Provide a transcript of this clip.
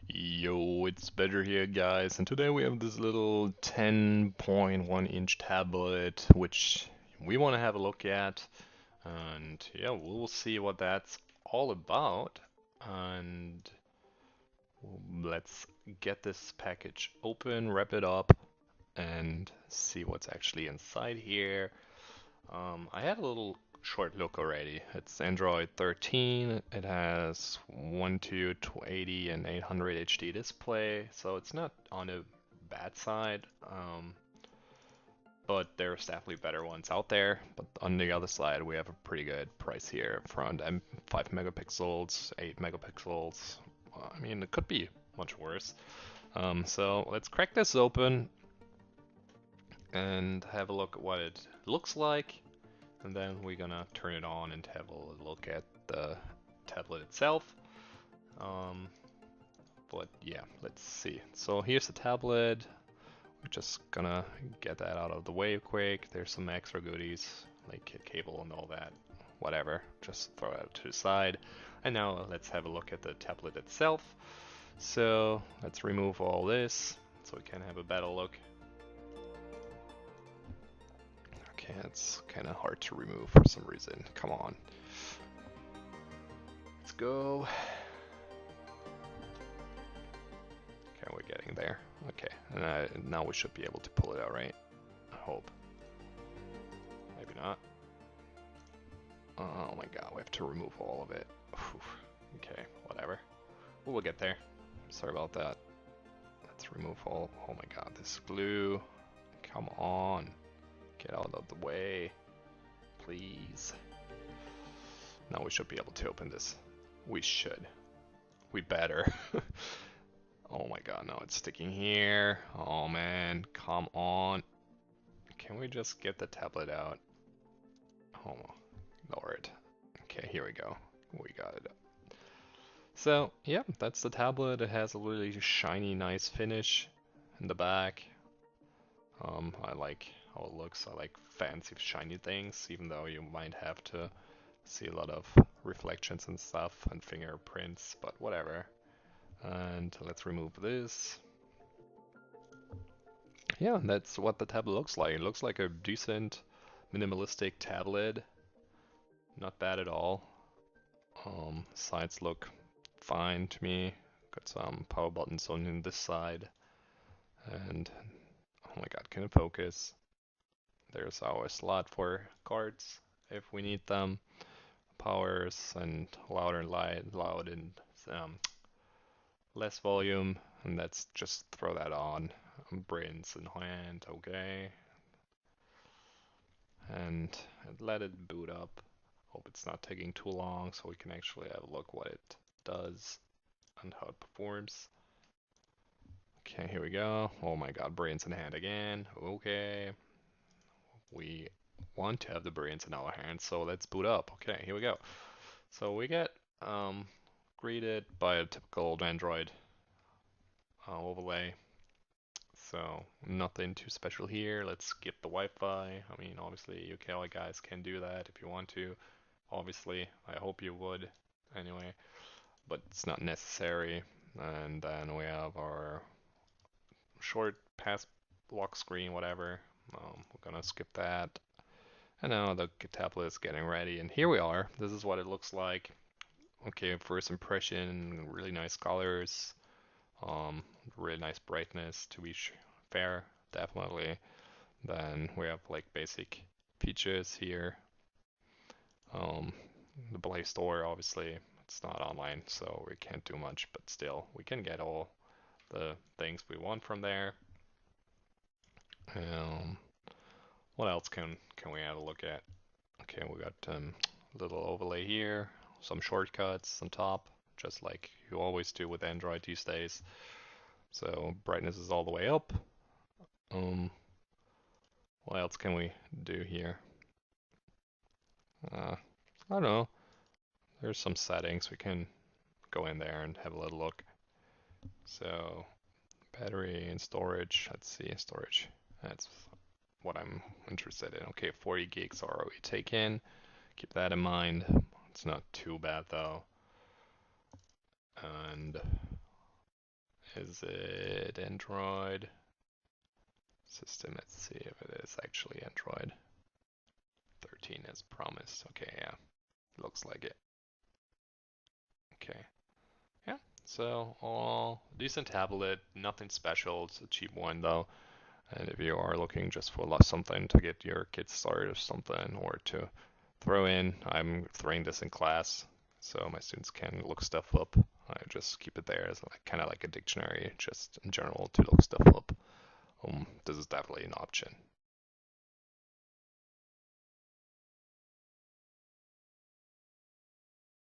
Yo, it's Better here, guys, and today we have this little 10.1-inch tablet which we want to have a look at, and yeah, we'll see what that's all about. And let's get this package open, wrap it up, and see what's actually inside here. I had a little short look already. It's Android 13. It has 1 to 280 and 800 HD display, so it's not on a bad side. But there's definitely better ones out there. But on the other side, we have a pretty good price here. Front 5 megapixels, 8 megapixels. I mean, it could be much worse. So let's crack this open and have a look at what it looks like. And then we're gonna turn it on and have a look at the tablet itself. But yeah, let's see. So here's the tablet. We're just gonna get that out of the way quick. There's some extra goodies like a cable and all that. Whatever, just throw it to the side. And now let's have a look at the tablet itself. So let's remove all this so we can have a better look. Okay, it's kind of hard to remove for some reason. Come on. Let's go. Okay, we're getting there. Okay, and now we should be able to pull it out, right? I hope. Maybe not. Oh my god, we have to remove all of it. Okay, whatever. We'll get there. Sorry about that. Let's remove all. Oh my god, this glue. Come on. Get out of the way. Please. Now we should be able to open this. We should. We better. Oh my god, no, it's sticking here. Oh man, come on. Can we just get the tablet out? Oh, Lord. Okay, here we go. We got it. So, yeah, that's the tablet. It has a really shiny, nice finish in the back. I like how it looks. I like fancy, shiny things, even though you might have to see a lot of reflections and stuff and fingerprints, but whatever. And let's remove this. Yeah, that's what the tablet looks like. It looks like a decent minimalistic tablet. Not bad at all. Sides look fine to me. Got some power buttons on this side. And oh my god, can it focus? There's our slot for cards if we need them. Powers and louder and loud and less volume. And let's just throw that on. Brains in hand, okay. And let it boot up. Hope it's not taking too long so we can actually have a look what it does and how it performs. Okay, here we go. Oh my god, brains in hand again. Okay. We want to have the brains in our hands, so let's boot up. Okay, here we go. So we get greeted by a typical Android overlay. So nothing too special here. Let's skip the Wi-Fi. I mean, obviously, you guys can do that if you want to. Obviously, I hope you would anyway, but it's not necessary. And then we have our short pass lock screen, whatever. We're gonna skip that. And now the tablet is getting ready, and here we are. This is what it looks like. Okay, first impression, really nice colors, really nice brightness to be fair, definitely. Then we have like basic features here. The Play Store, obviously, it's not online, so we can't do much, but still, we can get all the things we want from there. What else can we have a look at? Okay, we got little overlay here, some shortcuts on top, just like you always do with Android these days. So brightness is all the way up. What else can we do here? I don't know. There's some settings we can go in there and have a little look. So battery and storage. Let's see, storage. That's what I'm interested in. Okay, 40 gigs are already taken. Keep that in mind. It's not too bad though. And is it Android system? Let's see if it is actually Android 13 as promised. Okay, yeah, looks like it. Okay, yeah. So all decent tablet, nothing special. It's a cheap one though. And if you are looking just for something to get your kids started or something, or to throw in, I'm throwing this in class, so my students can look stuff up. I just keep it there as kind of like a dictionary, just in general to look stuff up. This is definitely an option.